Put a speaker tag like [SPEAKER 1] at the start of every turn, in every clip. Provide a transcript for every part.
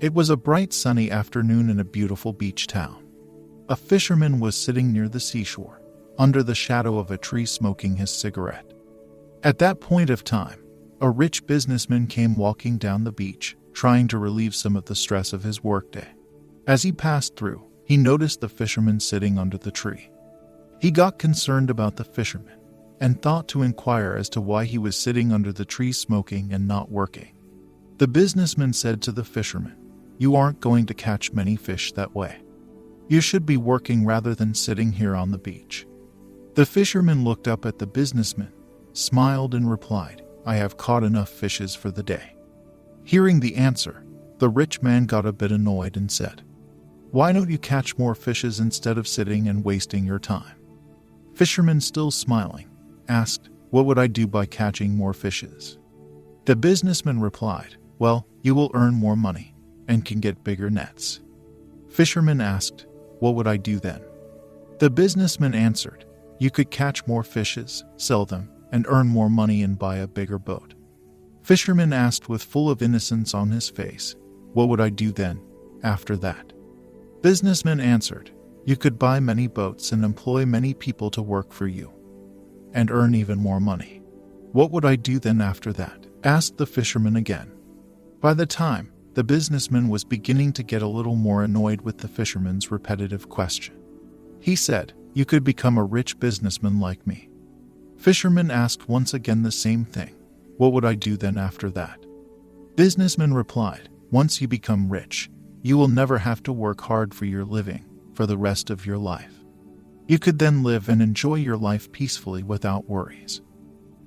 [SPEAKER 1] It was a bright sunny afternoon in a beautiful beach town. A fisherman was sitting near the seashore, under the shadow of a tree smoking his cigarette. At that point of time, a rich businessman came walking down the beach, trying to relieve some of the stress of his workday. As he passed through, he noticed the fisherman sitting under the tree. He got concerned about the fisherman and thought to inquire as to why he was sitting under the tree smoking and not working. The businessman said to the fisherman, "You aren't going to catch many fish that way. You should be working rather than sitting here on the beach." The fisherman looked up at the businessman, smiled and replied, "I have caught enough fishes for the day." Hearing the answer, the rich man got a bit annoyed and said, "Why don't you catch more fishes instead of sitting and wasting your time?" Fisherman, still smiling, asked, "What would I do by catching more fishes?" The businessman replied, "Well, you will earn more money and can get bigger nets." Fisherman asked, "What would I do then?" The businessman answered, "You could catch more fishes, sell them, and earn more money and buy a bigger boat." Fisherman asked with full of innocence on his face, "What would I do then, after that?" Businessman answered, "You could buy many boats and employ many people to work for you, and earn even more money." "What would I do then after that?" asked the fisherman again. By the time, the businessman was beginning to get a little more annoyed with the fisherman's repetitive question. He said, "You could become a rich businessman like me." Fisherman asked once again the same thing. "What would I do then after that?" Businessman replied, "Once you become rich, you will never have to work hard for your living for the rest of your life. You could then live and enjoy your life peacefully without worries.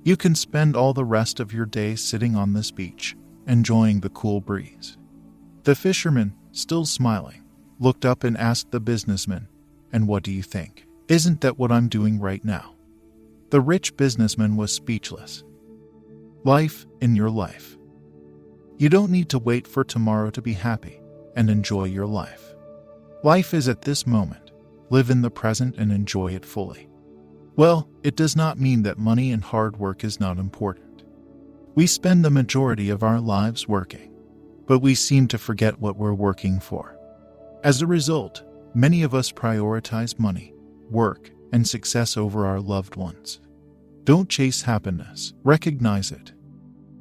[SPEAKER 1] You can spend all the rest of your day sitting on this beach, enjoying the cool breeze." The fisherman, still smiling, looked up and asked the businessman, "And what do you think? Isn't that what I'm doing right now?" The rich businessman was speechless. Life in your life. You don't need to wait for tomorrow to be happy and enjoy your life. Life is at this moment. Live in the present and enjoy it fully. Well, it does not mean that money and hard work is not important. We spend the majority of our lives working, but we seem to forget what we're working for. As a result, many of us prioritize money, work, and success over our loved ones. Don't chase happiness, recognize it.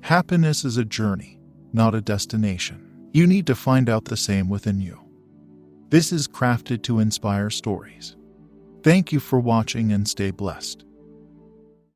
[SPEAKER 1] Happiness is a journey, not a destination. You need to find out the same within you. This is crafted to inspire stories. Thank you for watching and stay blessed.